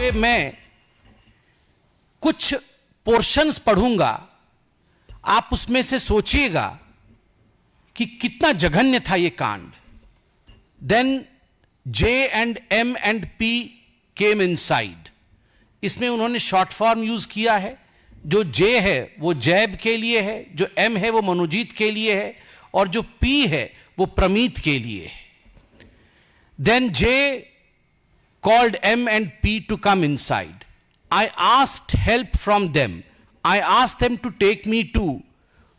मैं कुछ पोर्शंस पढ़ूंगा, आप उसमें से सोचिएगा कि कितना जघन्य था ये कांड। Then J and M and P came inside. इसमें उन्होंने शॉर्ट फॉर्म यूज किया है। जो जे है वो जैब के लिए है, जो एम है वो मनोजीत के लिए है, और जो पी है वो प्रमीत के लिए है। Then J called M and P to come inside. I asked help from them. I asked them to take me to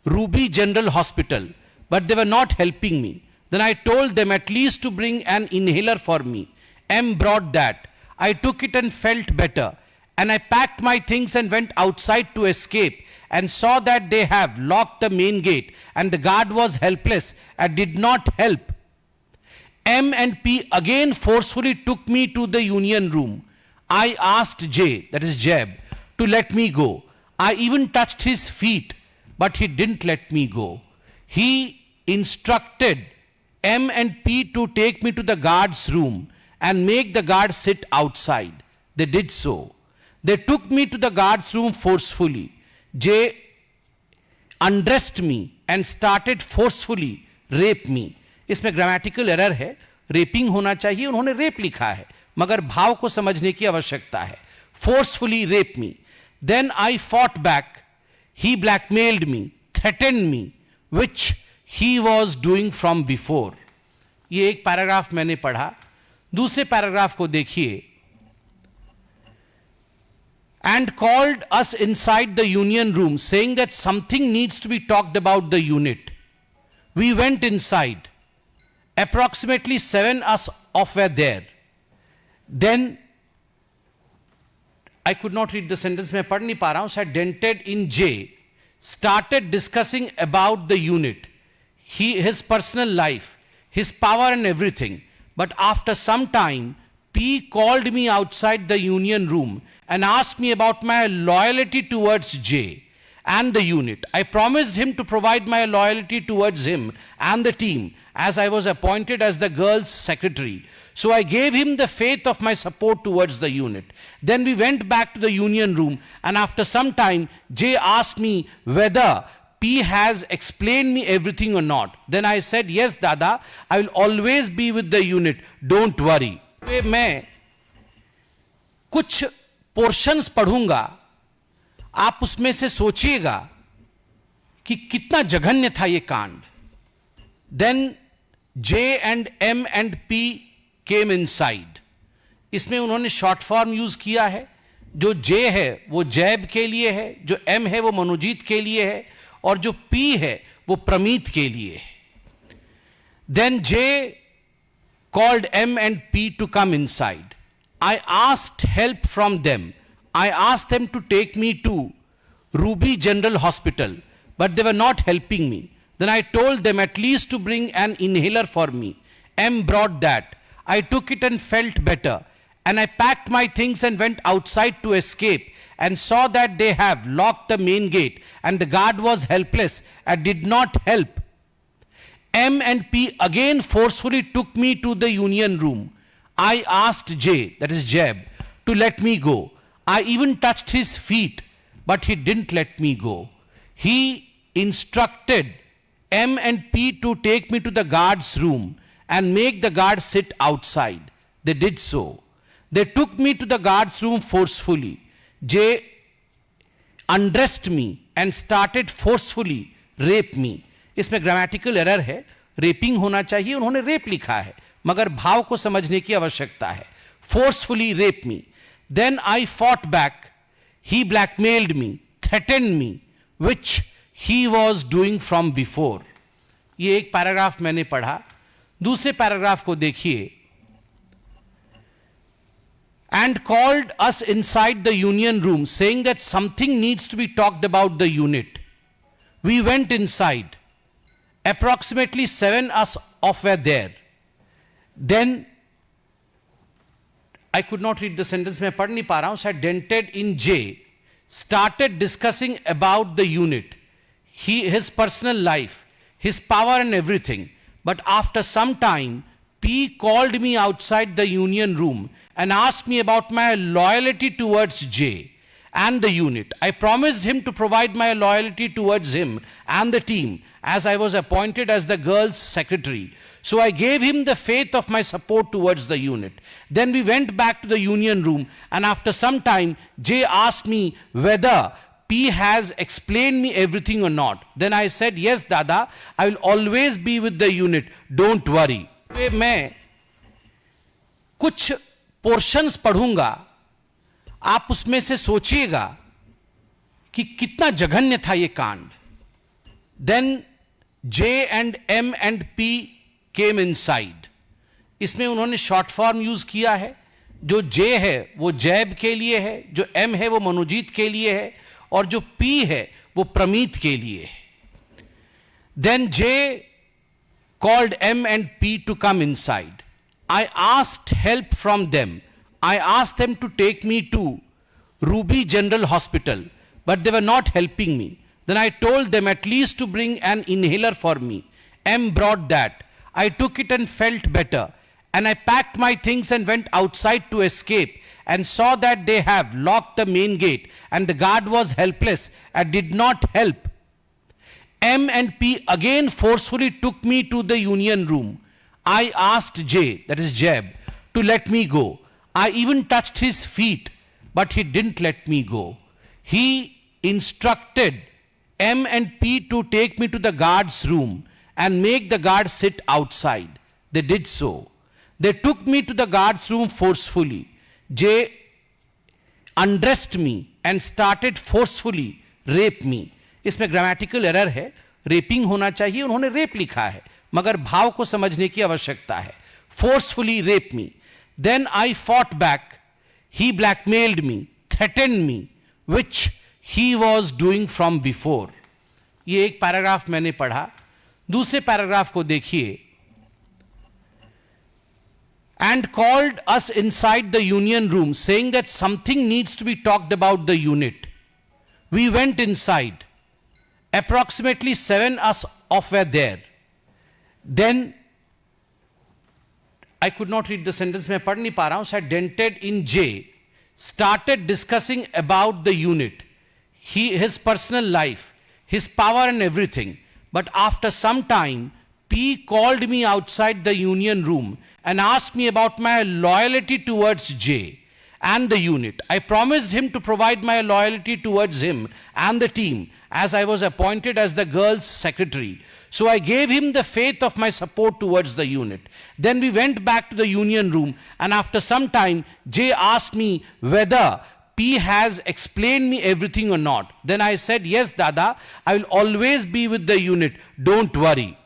Ruby General Hospital, but they were not helping me. Then I told them at least to bring an inhaler for me. M brought that. I took it and felt better. And I packed my things and went outside to escape and saw that they have locked the main gate and the guard was helpless and did not help. M and P again forcefully took me to the union room. I asked J, that is Jeb, to let me go. I even touched his feet, but he didn't let me go. He instructed M and P to take me to the guard's room and make the guard sit outside. They did so. They took me to the guard's room forcefully. J undressed me and started forcefully rape me. इसमें grammatical error है, rapping होना चाहिए, उन्होंने rape लिखा है, मगर भाव को समझने की आवश्यकता है। Forcefully rape me. Then I fought back, he blackmailed me, threatened me, which he was doing from before. ये एक पैराग्राफ मैंने पढ़ा। दूसरे पैराग्राफ को देखिए। And called us inside the union room saying that something needs to be talked about the unit. We went inside. Approximately 7 us off were there. Then I could not read the sentence, मैं पढ़ नहीं पा रहा हूं, said dented in J started discussing about the unit, his personal life, his power and everything. But after some time, P called me outside the union room and asked me about my loyalty towards J and the unit. I promised him to provide my loyalty towards him and the team, as I was appointed as the girls' secretary. So I gave him the faith of my support towards the unit. Then we went back to the union room, and after some time, J asked me whether P has explained me everything or not. Then I said, yes, Dada, I will always be with the unit. Don't worry. मैं कुछ portions पढ़ूंगा, आप उसमें से सोचिएगा कि कितना जघन्य था ये कांड। Then J and M and P came inside. इसमें उन्होंने शॉर्ट फॉर्म यूज किया है। जो जे है वो जैब के लिए है, जो एम है वो मनोजीत के लिए है, और जो पी है वो प्रमीत के लिए है। Then J called M and P to come inside. I asked help from them. I asked them to take me to Ruby General Hospital, but they were not helping me. Then I told them at least to bring an inhaler for me. M brought that. I took it and felt better. And I packed my things and went outside to escape and saw that they have locked the main gate and the guard was helpless and did not help. M and P again forcefully took me to the union room. I asked J, that is Jeb, to let me go. I even touched his feet, but he didn't let me go. He instructed M and P to take me to the guard's room and make the guard sit outside. They did so. They took me to the guard's room forcefully. J undressed me and started forcefully rape me. इसमें grammatical error है, rapping होना चाहिए, उन्होंने rape लिखा है, मगर भाव को समझने की आवश्यकता है। Forcefully rape me. Then I fought back, he blackmailed me, threatened me, which he was doing from before. ये एक पैराग्राफ मैंने पढ़ा। दूसरे पैराग्राफ को देखिए। And called us inside the union room saying that something needs to be talked about the unit. We went inside. Approximately 7 us off were there. Then I could not read the sentence, मैं पढ़ नहीं पा रहा हूं, said dented in J started discussing about the unit, his personal life, his power and everything. But after some time, P called me outside the union room and asked me about my loyalty towards J and the unit. I promised him to provide my loyalty towards him and the team, as I was appointed as the girls' secretary. So I gave him the faith of my support towards the unit. Then we went back to the union room, and after some time, J asked me whether P has explained me everything or not. Then I said, yes, Dada, I will always be with the unit. Don't worry. मैं कुछ portions पढ़ूंगा, आप उसमें से सोचिएगा कि कितना जघन्य था ये कांड. Then J and M and P came inside. इसमें उन्होंने शॉर्ट फॉर्म यूज किया है. जो J है वो जैब के लिए है, जो M है वो मनोजीत के लिए है, और जो P है वो प्रमीत के लिए है. Then J called M and P to come inside. I asked help from them. I asked them to take me to Ruby General Hospital, but they were not helping me. Then I told them at least to bring an inhaler for me. M brought that. I took it and felt better. And I packed my things and went outside to escape, and saw that they have locked the main gate, and the guard was helpless and did not help. M and P again forcefully took me to the union room. I asked J, that is Jeb, to let me go. I even touched his feet, but he didn't let me go. He instructed M and P to take me to the guard's room and make the guard sit outside. They did so. They took me to the guard's room forcefully. J undressed me and started forcefully rape me. इसमें grammatical error है, rapping होना चाहिए, उन्होंने rape लिखा है, मगर भाव को समझने की आवश्यकता है. Forcefully rape me. Then I fought back. He blackmailed me, threatened me, which he was doing from before. ये एक पैराग्राफ मैंने पढ़ा. दूसरे पैराग्राफ को देखिए. And called us inside the union room, saying that something needs to be talked about the unit. We went inside. Approximately 7 us of were there. Then I could not read the sentence, मैं पढ़ नहीं पा रहा हूं. Said dented in J started discussing about the unit, his personal life, his power and everything. But after some time, P called me outside the union room and asked me about my loyalty towards J and the unit. I promised him to provide my loyalty towards him and the team, as I was appointed as the girls' secretary. So I gave him the faith of my support towards the unit. Then we went back to the union room, and after some time, J asked me whether P has explained me everything or not. Then I said, yes, Dada, I will always be with the unit. Don't worry.